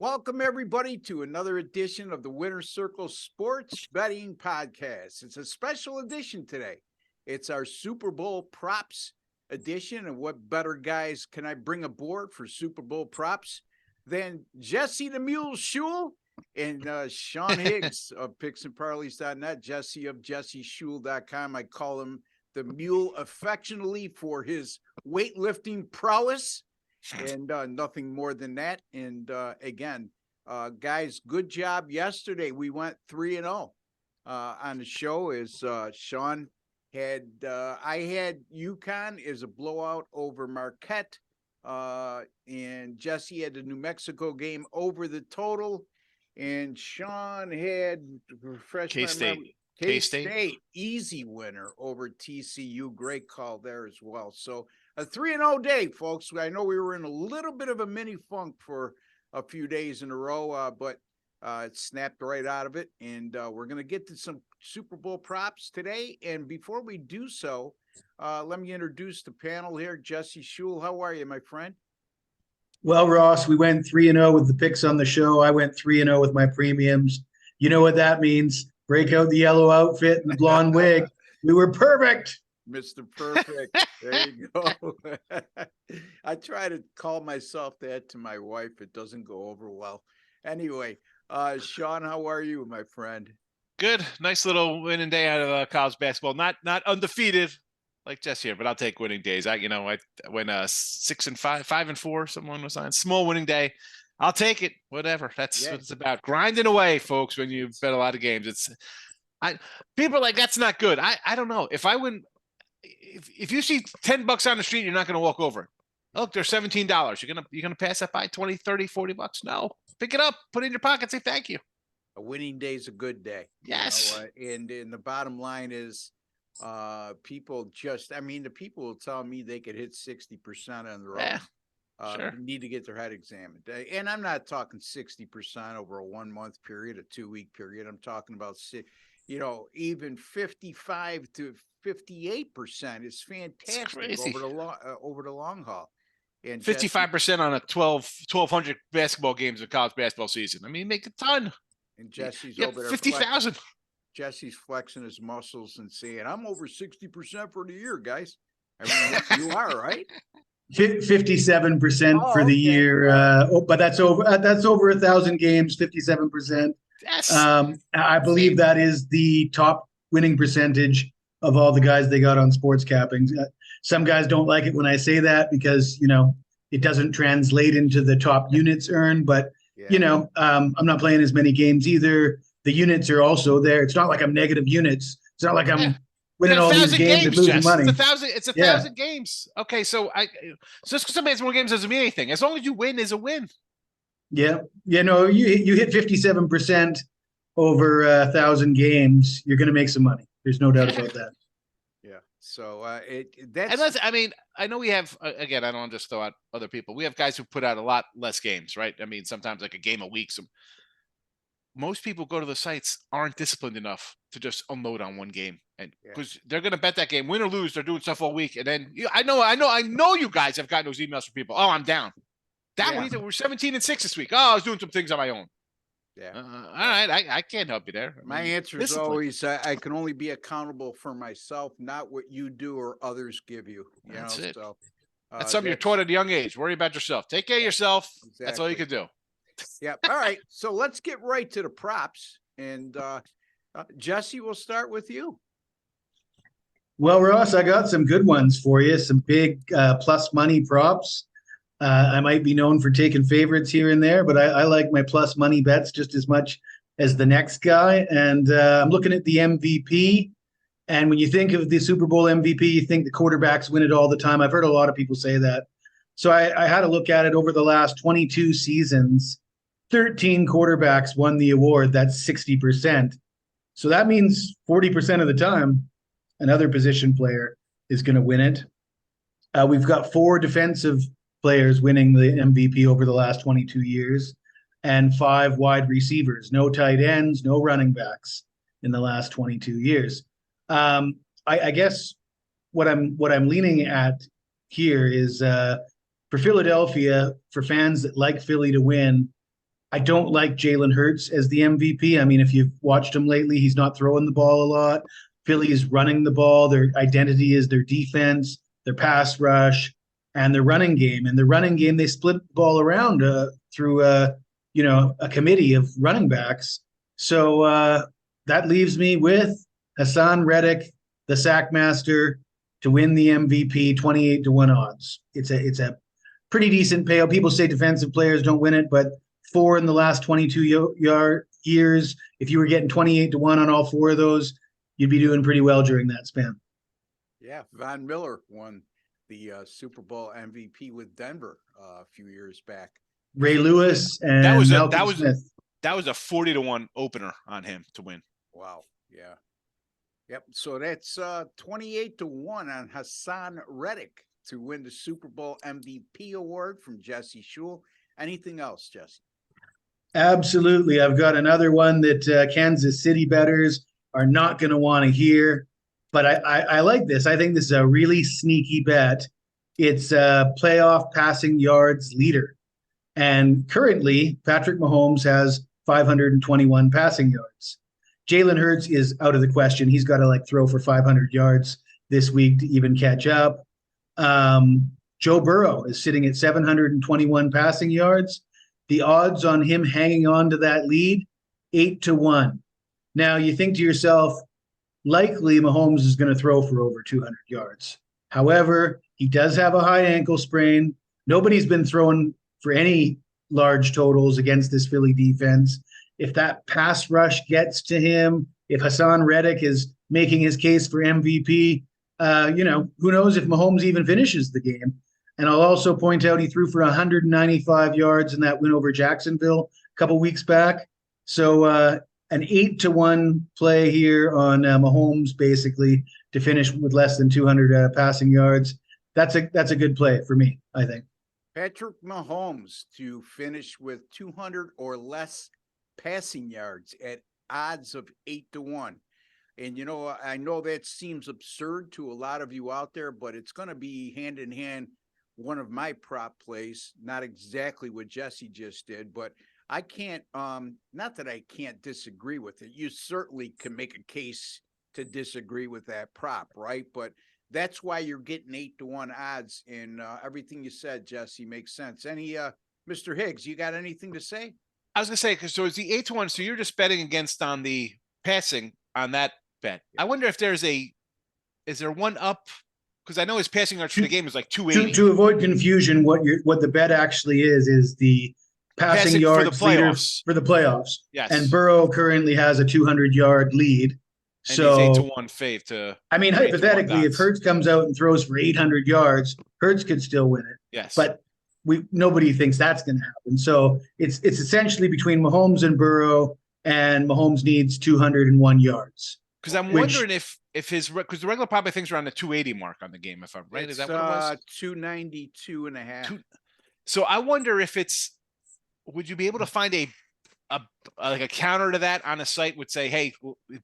Welcome, everybody, to another edition of the Winner's Circle Sports Betting Podcast. It's a special edition today. It's our Super Bowl props edition. And what better guys can I bring aboard for Super Bowl props than Jesse the Mule Shule and Sean Higgs of picksandparleys.net, Jesse of jesseshule.com. I call him the Mule affectionately for his weightlifting prowess. And nothing more than that. And again, guys, good job yesterday. We went 3-0 on the show. As Sean had, I had UConn as a blowout over Marquette, and Jesse had the New Mexico game over the total, and Sean had K-State. K-State easy winner over TCU. Great call there as well. So a 3-0 day, folks. I know we were in a little bit of a mini funk for a few days in a row, but it snapped right out of it. And we're going to get to some Super Bowl props today. And before we do so, let me introduce the panel here. Jesse Shule, how are you, my friend? Well, Ross, we went 3-0 with the picks on the show. I went 3-0 with my premiums. You know what that means. Break out the yellow outfit and the blonde wig. We were perfect. Mr. Perfect. There you go. I try to call myself that to my wife. It doesn't go over well. Anyway, Sean, how are you, my friend? Good. Nice little winning day out of college basketball. Not undefeated like Jesse here, but I'll take winning days. I went 6-5, 5-4. Someone was on small winning day. I'll take it. Whatever. That's what it's about. Grinding away, folks. When you bet a lot of games, people are like, that's not good. I don't know. If I win. If you see $10 on the street, you're not going to walk over it. Look, they're $17. You're gonna pass that by 20, 30, $40? No. Pick it up, put it in your pocket, say thank you. A winning day is a good day. Yes. And the bottom line is people the people will tell me they could hit 60% on their own. Sure. Need to get their head examined. And I'm not talking 60% over a 1 month period, a 2 week period. I'm talking about even 55 to 58% is fantastic over the long haul. And 55% on a 1,200 basketball games of college basketball season. I mean, make a ton. And Jesse's over there 50,000. Jesse's flexing his muscles and saying, "I'm over 60% for the year, guys." I mean, you are, right? 57% for the year, but that's over 1,000 games. 57%. Yes. I believe that is the top winning percentage of all the guys they got on sports capping. Some guys don't like it when I say that because it doesn't translate into the top units earned. But I'm not playing as many games either. The units are also there. It's not like I'm negative units. It's not like I'm winning all these games and losing money. It's 1,000 games. Okay, so just because somebody has more games doesn't mean anything. As long as you win is a win. Yeah, you hit 57% over 1,000 games, you're going to make some money. There's no doubt about that. Yeah. So I know we have again. I don't want to just throw out other people. We have guys who put out a lot less games, right? I mean, sometimes like a game a week. Most people go to the sites aren't disciplined enough to just unload on one game, and because they're going to bet that game, win or lose, they're doing stuff all week, and then I know you guys have gotten those emails from people. Oh, I'm down. We're 17-6 this week. Oh, I was doing some things on my own. Yeah. All right. I can't help you there. My answer is always I can only be accountable for myself, not what you do or others give you. That's it. So that's something you're taught at a young age. Worry about yourself. Take care of yourself. Exactly. That's all you can do. Yeah. All right. So let's get right to the props. And Jesse, we'll start with you. Well, Ross, I got some good ones for you. Some big plus money props. I might be known for taking favorites here and there, but I like my plus money bets just as much as the next guy. And I'm looking at the MVP. And when you think of the Super Bowl MVP, you think the quarterbacks win it all the time. I've heard a lot of people say that. So I had a look at it over the last 22 seasons. 13 quarterbacks won the award. That's 60%. So that means 40% of the time, another position player is going to win it. We've got 4 defensive players winning the MVP over the last 22 years, and 5 wide receivers, no tight ends, no running backs in the last 22 years. I guess what I'm leaning at here is for Philadelphia, for fans that like Philly to win, I don't like Jalen Hurts as the MVP. I mean, if you've watched him lately, he's not throwing the ball a lot. Philly is running the ball. Their identity is their defense, their pass rush, and their running game. And the running game, they split the ball around through a committee of running backs. So that leaves me with Hassan Reddick, the sack master, to win the MVP, 28-1 odds. It's a pretty decent payout. People say defensive players don't win it, but 4 in the last 22 years, if you were getting 28-1 on all 4 of those, you'd be doing pretty well during that span. Yeah, Von Miller won the Super Bowl MVP with Denver a few years back. Ray Lewis and Malcolm Smith. That was a 40-1 opener on him to win. Wow. Yeah. Yep. So that's 28-1 on Hassan Reddick to win the Super Bowl MVP award from Jesse Shule. Anything else, Jesse? Absolutely. I've got another one that Kansas City bettors are not going to want to hear, but I like this. I think this is a really sneaky bet. It's a playoff passing yards leader. And currently, Patrick Mahomes has 521 passing yards. Jalen Hurts is out of the question. He's got to throw for 500 yards this week to even catch up. Joe Burrow is sitting at 721 passing yards. The odds on him hanging on to that lead, 8-1. Now you think to yourself, likely Mahomes is going to throw for over 200 yards. However, he does have a high ankle sprain. Nobody's been throwing for any large totals against this Philly defense. If that pass rush gets to him, if Hassan Reddick is making his case for MVP, who knows if Mahomes even finishes the game. And I'll also point out he threw for 195 yards in that win over Jacksonville a couple weeks back. So an 8-1 play here on Mahomes, basically, to finish with less than 200 passing yards. That's a good play for me, I think. Patrick Mahomes to finish with 200 or less passing yards at odds of 8-1. And, I know that seems absurd to a lot of you out there, but it's going to be hand in hand. One of my prop plays, not exactly what Jesse just did, but I can't, not that I can't disagree with it. You certainly can make a case to disagree with that prop, right? But that's why you're getting 8-1 odds, and everything you said, Jesse, makes sense. Mr. Higgs, you got anything to say? I was going to say, so it's the 8-1. So you're just betting against on the passing on that bet. Yeah. I wonder if is there one up? Because I know his passing yards for the game is like 280. To avoid confusion, what the bet actually is the passing yards leader for the playoffs. Yes. And Burrow currently has a 200-yard lead. And so he's 8-1 fave to. I mean, hypothetically, if Hurts comes out and throws for 800 yards, Hurts could still win it. Yes. But nobody thinks that's going to happen. So it's essentially between Mahomes and Burrow, and Mahomes needs 201 yards. Because I'm wondering if because the regular prop I think is around the 280 mark on the game, if I'm right. Is that what it was? 292 and a half. So I wonder if would you be able to find a counter to that on a site would say, hey,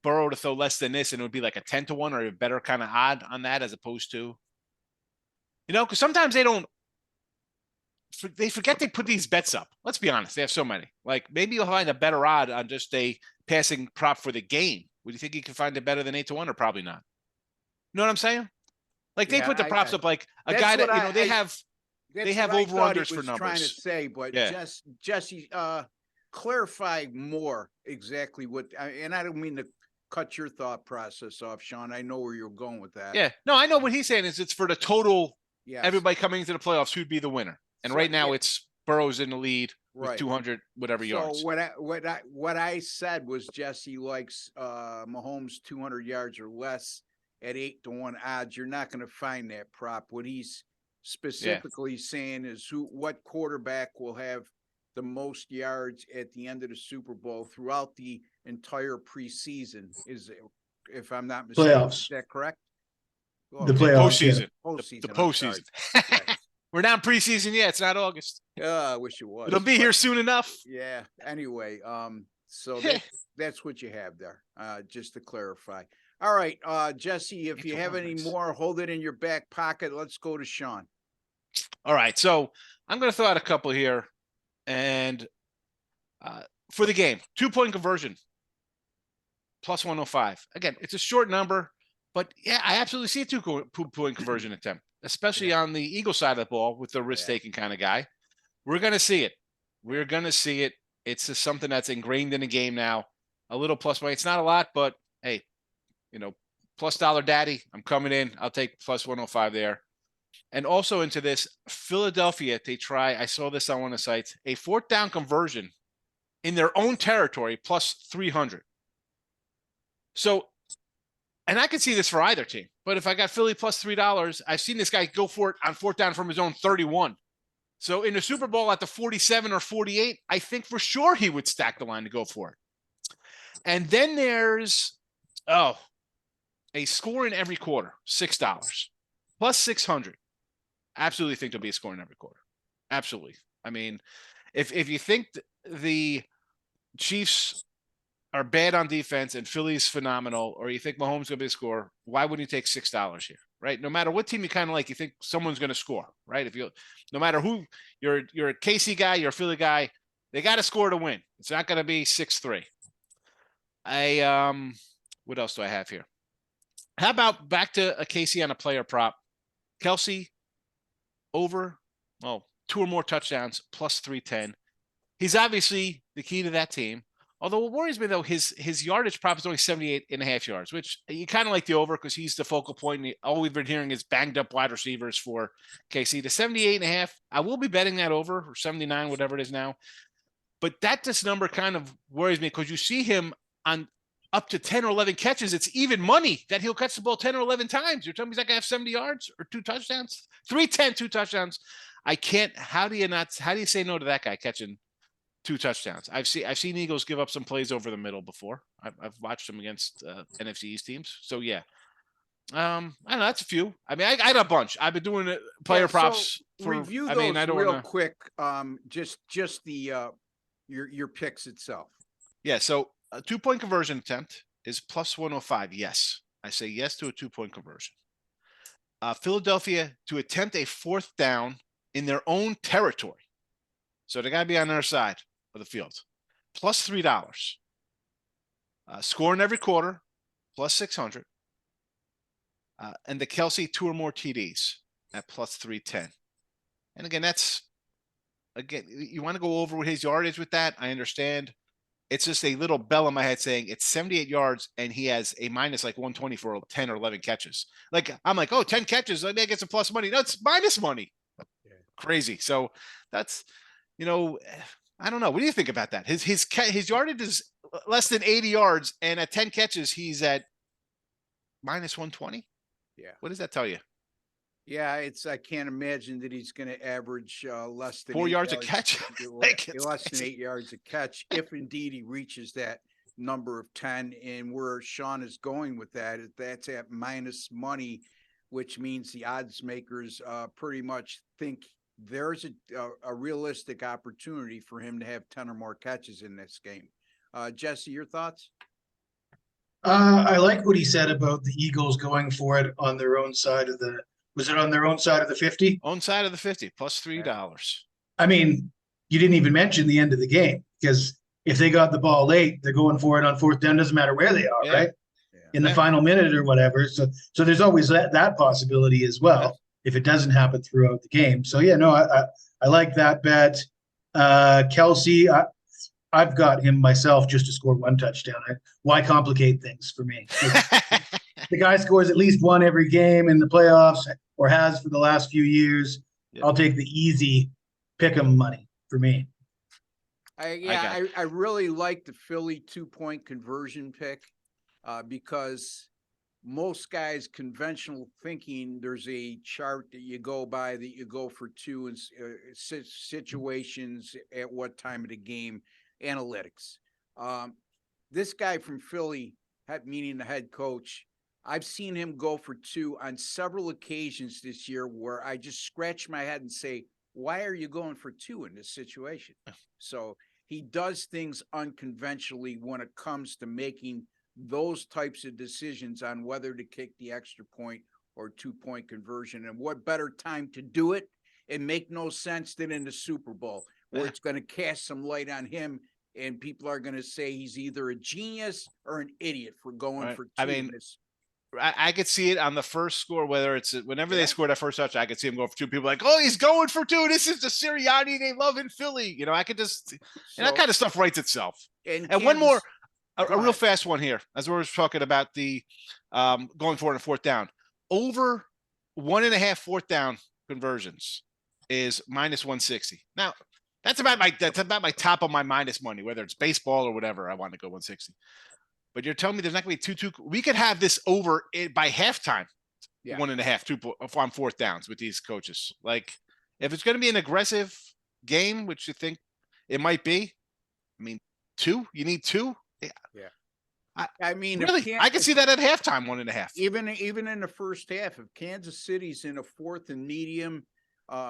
Burrow to throw less than this, and it would be like a 10-1 or a better kind of odd on that, as opposed to, because sometimes they forget they put these bets up. Let's be honest, they have so many. Maybe you'll find a better odd on just a passing prop for the game. Would you think you can find it better than 8-1, or probably not? You know what I'm saying? They put the props up like a guy that they have over-unders for numbers. Trying to say, but Jesse, clarify more exactly what. And I don't mean to cut your thought process off, Sean. I know where you're going with that. Yeah, no, I know what he's saying is it's for the total. Yes. Everybody coming into the playoffs, who'd be the winner? And right now it's Burrow's in the lead with 200 whatever yards. So what I said was Jesse likes Mahomes 200 yards or less at 8-1 odds. You're not going to find that prop. What he's specifically saying is what quarterback will have the most yards at the end of the Super Bowl throughout the entire preseason, if I'm not mistaken. Playoffs. Is that correct? The playoffs. Postseason. Postseason. The postseason. We're not in preseason yet. It's not August. I wish it was. It'll be here soon enough. Yeah. Anyway, so that's what you have there. Just to clarify. All right, Jesse, if you have any more, hold it in your back pocket. Let's go to Sean. All right. So I'm going to throw out a couple here, and For the game, 2-point conversion, plus 105. Again, it's a short number, but yeah, I absolutely see a 2-point conversion attempt, especially on the Eagle side of the ball with the risk-taking kind of guy. We're going to see it. We're going to see it. It's just something that's ingrained in the game now. A little plus money. It's not a lot, but hey, plus dollar daddy, I'm coming in. I'll take plus 105 there. And also into this, Philadelphia, they try, I saw this on one of the sites, a 4th down conversion in their own territory, plus 300. So, and I could see this for either team, but if I got Philly plus $3, I've seen this guy go for it on 4th down from his own 31. So in the Super Bowl at the 47 or 48, I think for sure he would stack the line to go for it. And then there's, a score in every quarter, $6, plus 600. Absolutely think there'll be a score in every quarter. Absolutely. I mean, if you think the Chiefs are bad on defense and Philly's phenomenal, or you think Mahomes going to be a score, why wouldn't you take $6 here, right? No matter what team you kind of like, you think someone's going to score, right? No matter who you're a KC guy, you're a Philly guy, they got to score to win. It's not going to be 6-3. What else do I have here? How about back to a KC on a player prop? Kelsey over, 2 or more touchdowns, plus 310. He's obviously the key to that team. Although what worries me, though, his yardage prop is only 78.5 yards, which you kind of like the over because he's the focal point. And all we've been hearing is banged up wide receivers for KC. The 78.5, I will be betting that over, or 79, whatever it is now. But this number kind of worries me because you see him on up to 10 or 11 catches. It's even money that he'll catch the ball 10 or 11 times. You're telling me he's not going to have 70 yards or 2 touchdowns? 310, 2 touchdowns. I can't. How do you say no to that guy catching 2 touchdowns? I've seen Eagles give up some plays over the middle before. I've watched them against NFC East teams. So yeah, I don't know. That's a few. I mean, I got a bunch. I've been doing player props for. Review those real quick. Just the your picks itself. Yeah. So a 2-point conversion attempt is plus 105. Yes, I say yes to a 2-point conversion. Philadelphia to attempt a 4th down in their own territory. So they got to be on their side of the field. Plus $3. Score in every quarter. Plus 600. And the Kelsey 2 or more TDs at plus 310. And again, you want to go over his yardage with that. I understand. It's just a little bell in my head saying it's 78 yards and he has a minus like 120 for 10 or 11 catches. I'm like, 10 catches. Maybe I get some plus money. No, it's minus money. Yeah. Crazy. So that's, I don't know. What do you think about that? His yardage is less than 80 yards, and at 10 catches, he's at minus 120. Yeah. What does that tell you? Yeah, I can't imagine that he's going to average less than 4 yards a catch. Less than 8 yards a catch, if indeed he reaches that number of 10. And where Sean is going with that's at minus money, which means the odds makers pretty much think there's a realistic opportunity for him to have 10 or more catches in this game. Jesse, your thoughts? I like what he said about the Eagles going for it on their own side of the. Was it on their own side of the 50? Own side of the 50, plus $3. I mean, you didn't even mention the end of the game because if they got the ball late, they're going for it on 4th down. Doesn't matter where they are, right? Yeah. In the final minute or whatever. So there's always that possibility as well if it doesn't happen throughout the game. So yeah, no, I like that bet. Kelsey, I've got him myself just to score 1 touchdown. Why complicate things for me? The guy scores at least 1 every game in the playoffs, or has for the last few years. Yep. I'll take the easy pick'em money for me. I really like the Philly 2-point conversion pick because most guys conventional thinking, there's a chart that you go by that you go for 2 in situations at what time of the game, analytics. This guy from Philly, meaning the head coach, I've seen him go for 2 on several occasions this year where I just scratch my head and say, why are you going for 2 in this situation? So he does things unconventionally when it comes to making those types of decisions on whether to kick the extra point or 2-point conversion. And what better time to do it and make no sense than in the Super Bowl, where it's going to cast some light on him and people are going to say he's either a genius or an idiot for going Right. for two. I mean, I could see it on the first score, whether it's whenever they scored that first touchdown, I could see him go for two. People like, oh, he's going for two. This is the Sirianni they love in Philly. You know, I could just, and that kind of stuff writes itself. And one more, a real fast one here, as we were talking about the going for it on fourth down. Over 1.5 fourth down conversions is minus 160. Now, that's about my top of my minus money, whether it's baseball or whatever. I want to go 160. But you're telling me there's not going to be two. We could have this over by halftime, 1.5, 2 on fourth downs with these coaches. Like, if it's going to be an aggressive game, which you think it might be, I mean, two. You need two. Yeah. I mean, really, I can see that at halftime, 1.5. Even in the first half, if Kansas City's in a fourth and medium,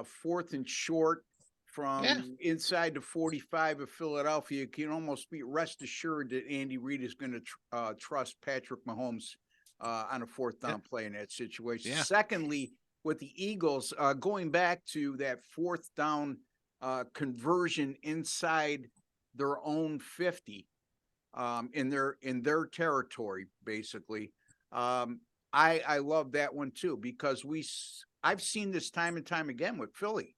fourth and short, from inside the 45 of Philadelphia, you can almost be rest assured that Andy Reid is going to trust Patrick Mahomes on a fourth down play in that situation. Secondly, with the Eagles, going back to that fourth down conversion inside their own 50 in their territory, basically. I love that one too, because I've seen this time and time again with Philly.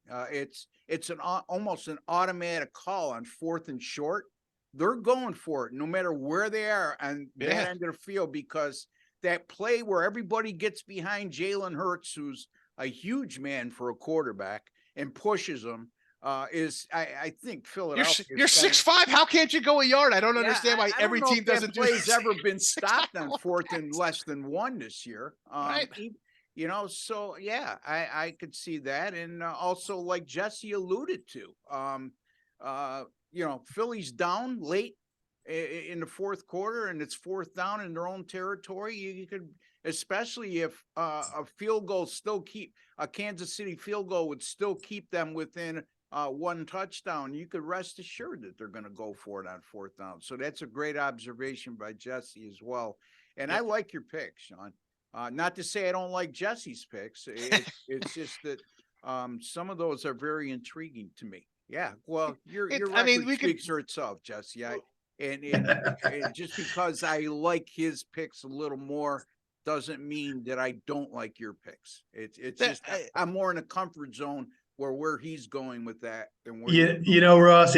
It's almost an automatic call on fourth and short. They're going for it no matter where they are on that end of the field, because that play where everybody gets behind Jalen Hurts, who's a huge man for a quarterback, and pushes him, I think Philadelphia. You're 6'5". How can't you go a yard? I don't understand why every team doesn't do this. Ever been stopped on fourth and less than one this year? Right. You know, so I could see that, and also like Jesse alluded to, you know, Philly's down late in the fourth quarter, and it's fourth down in their own territory. You could, especially if a field goal a Kansas City field goal would still keep them within one touchdown. You could rest assured that they're going to go for it on fourth down. So that's a great observation by Jesse as well. And I like your pick, Sean. Not to say I don't like Jesse's picks. It's just that some of those are very intriguing to me. Yeah. Well, your record speaks for itself, Jesse. And just because I like his picks a little more doesn't mean that I don't like your picks. It's just I'm more in a comfort zone where he's going with that. And you know, Ross,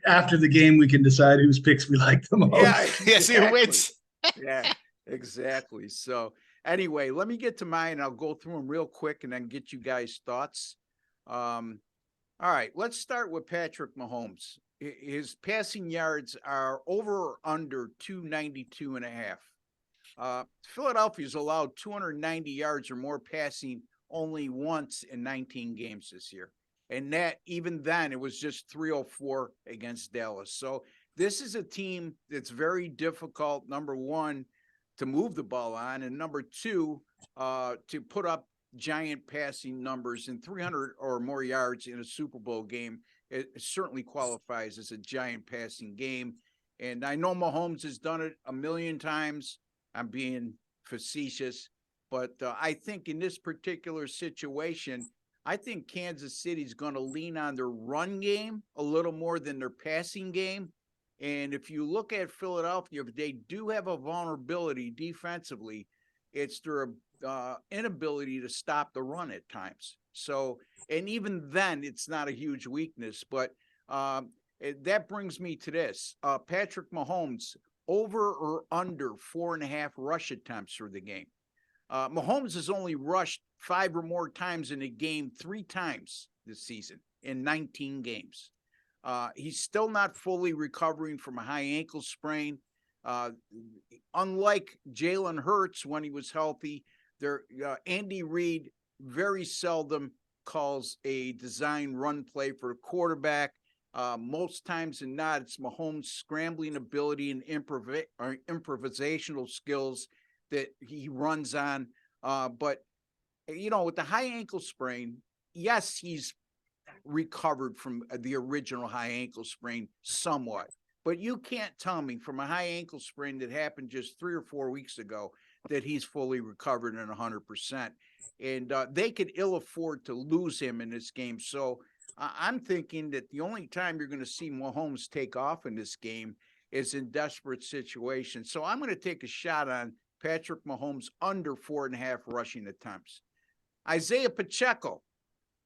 after the game, we can decide whose picks we like the most. Yeah, exactly. See who wins. Yeah, exactly. So anyway, let me get to mine. I'll go through them real quick and then get you guys' thoughts. All right, let's start with Patrick Mahomes. His passing yards are over or under 292.5. Philadelphia's allowed 290 yards or more passing only once in 19 games this year. And that, even then, it was just 304 against Dallas. So this is a team that's very difficult, number one, to move the ball on, and number two, to put up giant passing numbers, and 300 or more yards in a Super Bowl game. It certainly qualifies as a giant passing game. And I know Mahomes has done it a million times. I'm being facetious, but I think in this particular situation, I think Kansas City's going to lean on their run game a little more than their passing game. And if you look at Philadelphia, if they do have a vulnerability defensively, it's their inability to stop the run at times. So, and even then, it's not a huge weakness. But that brings me to this. Patrick Mahomes, over or under 4.5 rush attempts for the game. Mahomes has only rushed 5 or more times in a game 3 times this season in 19 games. He's still not fully recovering from a high ankle sprain. Unlike Jalen Hurts when he was healthy, Andy Reid very seldom calls a design run play for a quarterback. Most times than not, it's Mahomes' scrambling ability and improvisational skills that he runs on. But, you know, with the high ankle sprain, yes, he's recovered from the original high ankle sprain somewhat. But you can't tell me from a high ankle sprain that happened just 3 or 4 weeks ago that he's fully recovered and 100%. And they could ill afford to lose him in this game. So I'm thinking that the only time you're going to see Mahomes take off in this game is in desperate situations. So I'm going to take a shot on Patrick Mahomes under 4.5 rushing attempts. Isaiah Pacheco,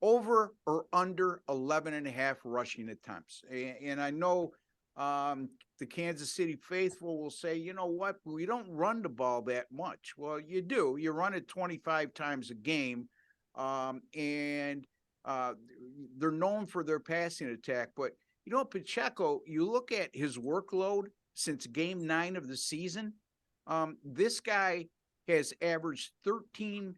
over or under 11.5 rushing attempts. And I know the Kansas City faithful will say, you know what, we don't run the ball that much. Well, you do. You run it 25 times a game, and they're known for their passing attack. But, you know, Pacheco, you look at his workload since game 9 of the season, this guy has averaged 13.5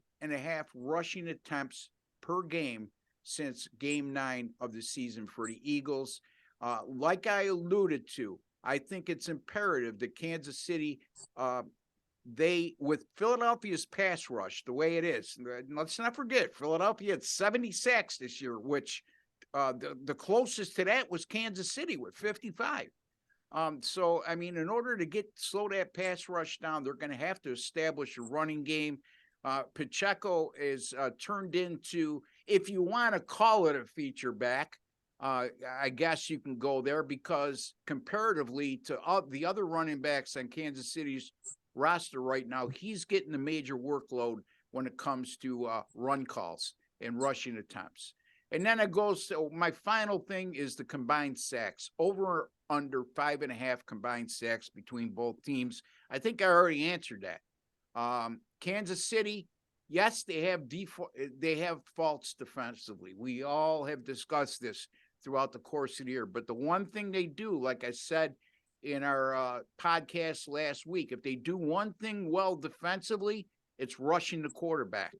rushing attempts per game since game 9 of the season for the Eagles. Like I alluded to, I think it's imperative that Kansas City, with Philadelphia's pass rush, the way it is, let's not forget, Philadelphia had 70 sacks this year, which the closest to that was Kansas City with 55. So, I mean, in order to slow that pass rush down, they're going to have to establish a running game. Pacheco is turned into, if you want to call it a feature back, I guess you can go there, because comparatively to the other running backs on Kansas City's roster right now, he's getting the major workload when it comes to run calls and rushing attempts. And then it goes to my final thing is the combined sacks, over or under 5.5 combined sacks between both teams. I think I already answered that. Kansas City, yes, they have faults defensively. We all have discussed this throughout the course of the year. But the one thing they do, like I said in our podcast last week, if they do one thing well defensively, it's rushing the quarterback.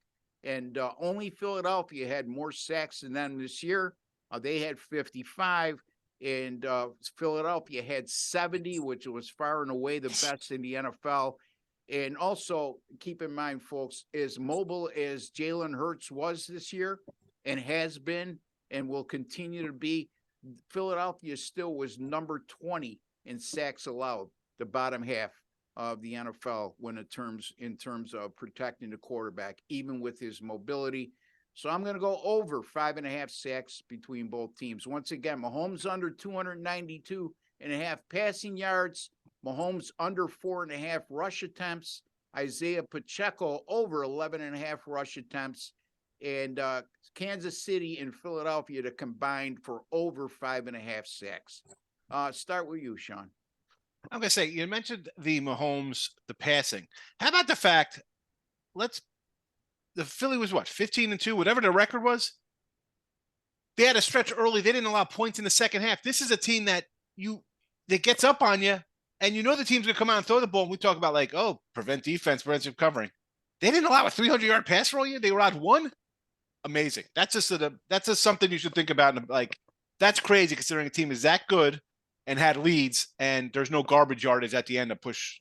And only Philadelphia had more sacks than them this year. They had 55, and Philadelphia had 70, which was far and away the best in the NFL. And also, keep in mind, folks, as mobile as Jalen Hurts was this year and has been and will continue to be, Philadelphia still was number 20 in sacks allowed, the bottom half of the NFL in terms of protecting the quarterback, even with his mobility. So I'm going to go over 5.5 sacks between both teams. Once again, Mahomes under 292.5 passing yards, Mahomes under 4.5 rush attempts, Isaiah Pacheco over 11.5 rush attempts, and Kansas City and Philadelphia to combine for over 5.5 sacks. Start with you, Sean. I'm going to say, you mentioned the Mahomes, the passing. How about the fact, the Philly was what, 15-2, whatever the record was? They had a stretch early. They didn't allow points in the second half. This is a team that gets up on you, and you know the team's going to come out and throw the ball. And we talk about prevent defense, preventive covering. They didn't allow a 300-yard pass roll you. They were out one. Amazing. That's just something you should think about. And that's crazy considering a team is that good and had leads, and there's no garbage yardage at the end to push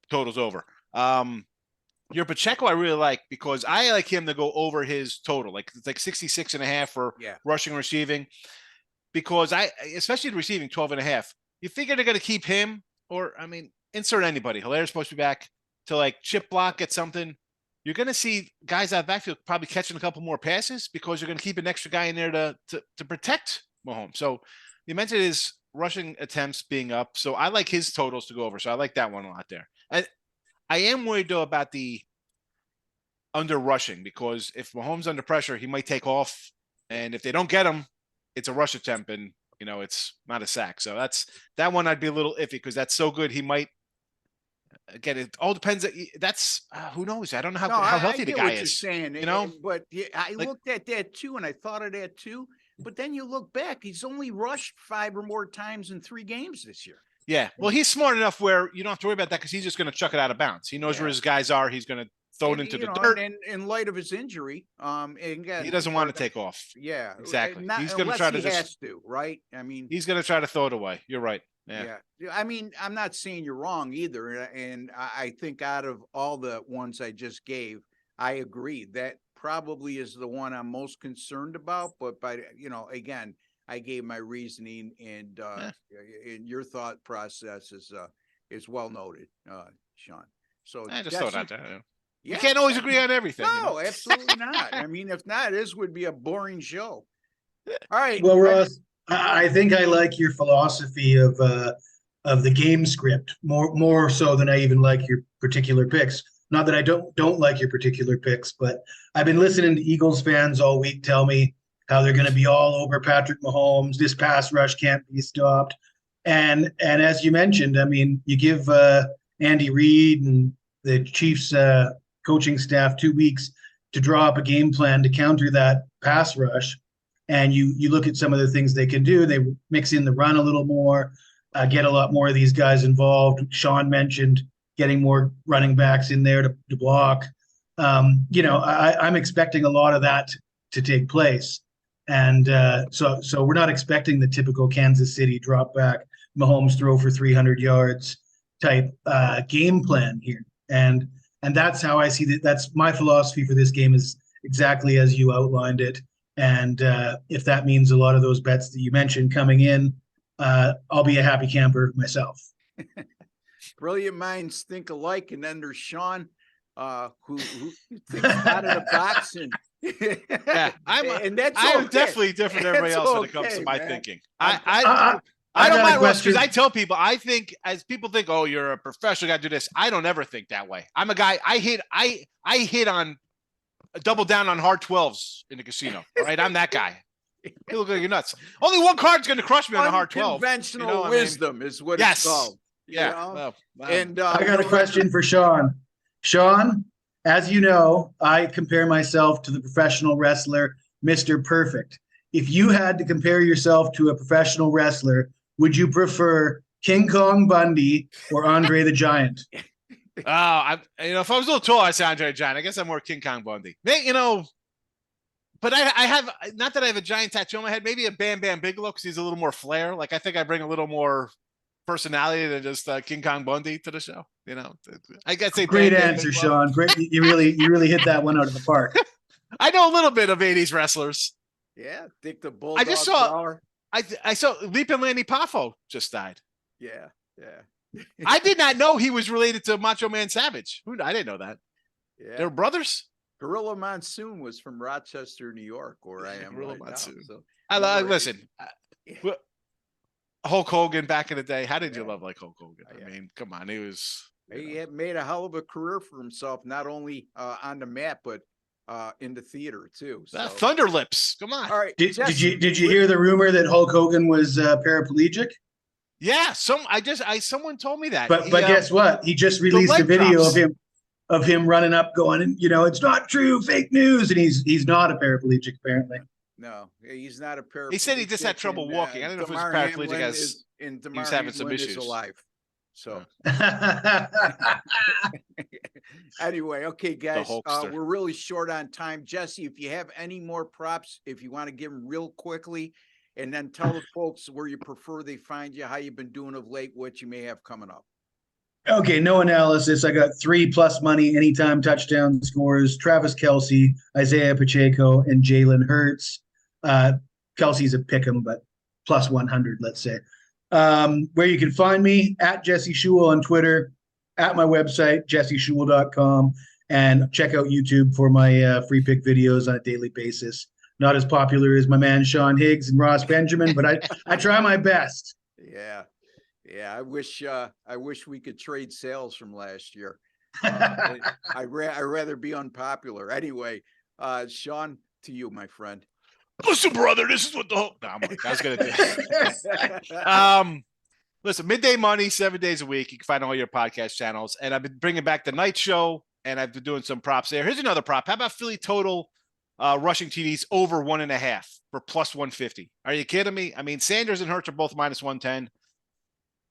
totals over. Your Pacheco I really like, because I like him to go over his total. It's like 66.5 for rushing and receiving, because especially the receiving 12.5. You figure they're going to keep him, or insert anybody. Hilaire's supposed to be back to chip block at something. You're going to see guys out of backfield probably catching a couple more passes, because you're going to keep an extra guy in there to protect Mahomes. So you mentioned his rushing attempts being up. So I like his totals to go over. So I like that one a lot there. I am worried though about the under rushing, because if Mahomes under pressure, he might take off. And if they don't get him, it's a rush attempt, and it's not a sack. So that one I'd be a little iffy, because that's so good. He might, again, it all depends. That's who knows? I don't know how healthy the guy is. Saying, but I looked at that too, and I thought of that too. But then you look back, he's only rushed 5 or more times in 3 games this year. Yeah, well, he's smart enough where you don't have to worry about that, because he's just going to chuck it out of bounds. He knows where his guys are. He's going to throw it into the dirt. And in light of his injury, again, he doesn't want to take off. Yeah, exactly. He's going to try to has to, right? He's going to try to throw it away. You're right. Yeah. I'm not saying you're wrong either. And I think out of all the ones I just gave, I agree that probably is the one I'm most concerned about. But again, I gave my reasoning, and your thought process is well noted, Sean. So I just thought out there. You can't always agree on everything. No, absolutely not. If not, this would be a boring show. All right. Well, Ross, I think I like your philosophy of the game script more so than I even like your particular picks. Not that I don't like your particular picks, but I've been listening to Eagles fans all week tell me how they're going to be all over Patrick Mahomes. This pass rush can't be stopped. And as you mentioned, I mean, you give Andy Reid and the Chiefs coaching staff 2 weeks to draw up a game plan to counter that pass rush, and you look at some of the things they can do. They mix in the run a little more, get a lot more of these guys involved. Sean mentioned getting more running backs in there to block. I'm expecting a lot of that to take place. And so we're not expecting the typical Kansas City drop back, Mahomes throw for 300 yards type game plan here. And that's how I see that. That's my philosophy for this game, is exactly as you outlined it. And if that means a lot of those bets that you mentioned coming in, I'll be a happy camper myself. Brilliant minds think alike. And then there's Sean, who thinks out of the box. And Yeah, I'm definitely different than everybody else when it comes to my thinking. I I don't got a mind Russ, because question. I tell people, I think, as people think, oh, you're a professional, got to do this. I don't ever think that way. I'm a guy. I hit on double down on hard 12s in the casino. All right, I'm that guy. You look like you're nuts. Only one card's going to crush me on a hard 12. Conventional wisdom is what Yes. it's called. Yeah. Well, and I got a question for Sean. Sean, as you know, I compare myself to the professional wrestler, Mr. Perfect. If you had to compare yourself to a professional wrestler, would you prefer King Kong Bundy or Andre the Giant? if I was a little tall, I'd say Andre the Giant. I guess I'm more King Kong Bundy. But I have, not that I have a giant tattoo on my head, maybe a Bam Bam Bigelow, because he's a little more flair. Like, I think I bring a little more personality than just King Kong Bundy to the show. I guess say Great Bam Bam answer, Bigelow. Sean. Great, you really hit that one out of the park. I know a little bit of 80s wrestlers. Yeah, Dick the Bulldog. I just saw Brawler. I saw Leapin' Lanny Poffo just died. Yeah. I did not know he was related to Macho Man Savage. I didn't know that. Yeah. They were brothers. Gorilla Monsoon was from Rochester, New York, where I am Gorilla right Monsoon. now. So Listen. Hulk Hogan back in the day. How did you love like Hulk Hogan? I mean, come on, he had made a hell of a career for himself, not only on the mat but in the theater too. So. Thunder Lips. Come on. All right. Did you hear the rumor that Hulk Hogan was paraplegic? Yeah, someone told me that. But guess what? He just released a video of him running up, going, and it's not true, fake news, and he's not a paraplegic apparently. No, he's not a paraplegic. He said he just had trouble walking. I don't know if it was paraplegic as he was having some issues. Alive. So anyway, okay, guys, we're really short on time. Jesse, if you have any more props, if you want to give them real quickly, and then tell the folks where you prefer they find you, how you've been doing of late, what you may have coming up. Okay, no analysis. I got 3+ money anytime touchdown scores: Travis Kelce, Isaiah Pacheco, and Jalen Hurts. Kelsey's a pick 'em, but plus 100, let's say. Where you can find me, at Jesse Schewel on Twitter, at my website, jesseschewel.com, and check out YouTube for my free pick videos on a daily basis. Not as popular as my man Sean Higgs and Ross Benjamin, but I try my best. Yeah. I wish we could trade sales from last year. I'd rather be unpopular. Anyway, Sean, to you, my friend. Listen, brother, this is what I was going to do. Listen, Midday Money, 7 days a week. You can find all your podcast channels. And I've been bringing back the night show, and I've been doing some props there. Here's another prop. How about Philly total rushing TDs over 1.5 for plus 150? Are you kidding me? I mean, Sanders and Hurts are both minus 110.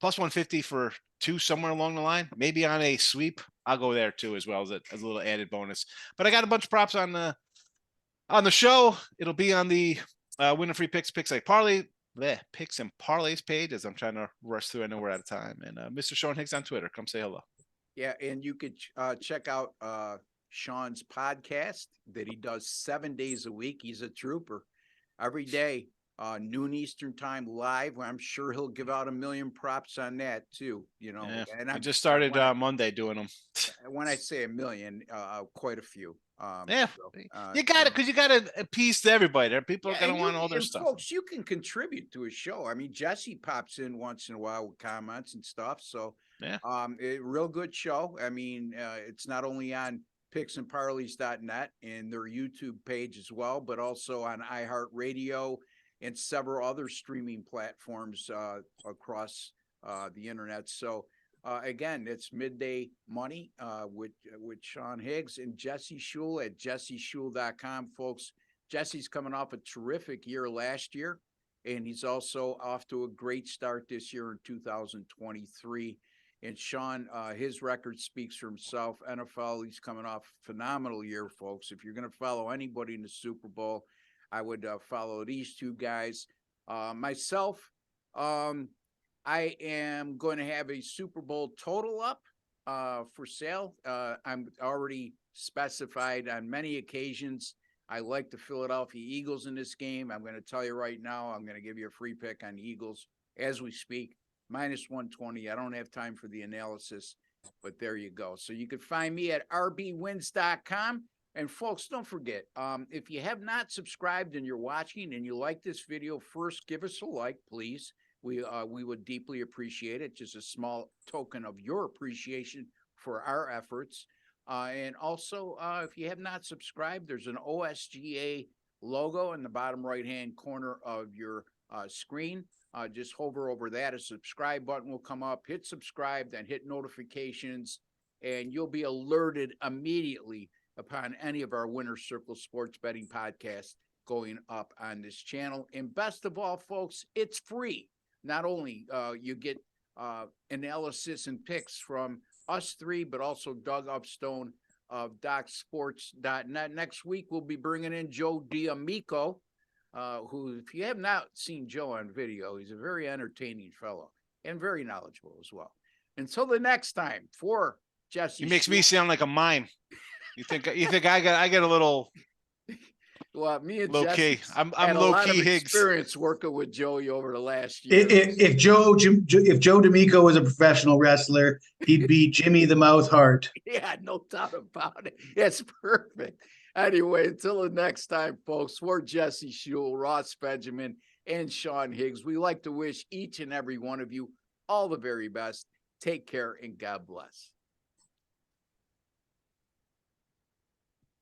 Plus 150 for 2 somewhere along the line. Maybe on a sweep. I'll go there too, as well as a little added bonus. But I got a bunch of props on the show. It'll be on the winner free picks like parlay, picks and parlays page, as I'm trying to rush through. I know we're out of time. And Mr. Sean Higgs on Twitter. Come say hello. Yeah, and you could check out Sean's podcast that he does 7 days a week. He's a trooper. Every day, noon Eastern time live. I'm sure he'll give out 1 million props on that too. Yeah, and I just started Monday doing them. When I say 1 million, quite a few. Yeah, you got know. it because you got to appease to everybody. There, people are Yeah, going and to want all their and stuff. folks, you can contribute to a show. I mean, Jesse pops in once in a while with comments and stuff. So, Yeah. real good show. I mean, it's not only on picksandparleys.net and their YouTube page as well, but also on iHeartRadio and several other streaming platforms across the internet. So, again, it's Midday Money with Sean Higgs and Jesse Shule at jesseshule.com, folks. Jesse's coming off a terrific year last year, and he's also off to a great start this year in 2023. And Sean, his record speaks for himself. NFL, he's coming off a phenomenal year, folks. If you're going to follow anybody in the Super Bowl, I would follow these two guys. Myself, I am going to have a Super Bowl total up for sale. I'm already specified on many occasions. I like the Philadelphia Eagles in this game. I'm going to tell you right now, I'm going to give you a free pick on the Eagles as we speak, minus 120. I don't have time for the analysis, but there you go. So you can find me at rbwins.com. And folks, don't forget, if you have not subscribed and you're watching and you like this video, first give us a like, please. We would deeply appreciate it. Just a small token of your appreciation for our efforts. And also, if you have not subscribed, there's an OSGA logo in the bottom right-hand corner of your screen. Just hover over that. A subscribe button will come up. Hit subscribe, then hit notifications, and you'll be alerted immediately upon any of our Winner's Circle sports betting podcasts going up on this channel. And best of all, folks, it's free. Not only you get analysis and picks from us three, but also Doug Upstone of DocSports.net. Next week, we'll be bringing in Joe D'Amico, who, if you have not seen Joe on video, he's a very entertaining fellow and very knowledgeable as well. Until the next time, for Jesse, He makes me sound like a mime. You think I got a little well, me and low Jesse key. I'm had low a lot key of Higgs. experience working with Joey over the last year. If Joe D'Amico was a professional wrestler, he'd be Jimmy the Mouth Hart. Yeah, no doubt about it. It's perfect. Anyway, until the next time, folks, for Jesse Shule, Ross Benjamin, and Sean Higgs, we like to wish each and every one of you all the very best. Take care and God bless.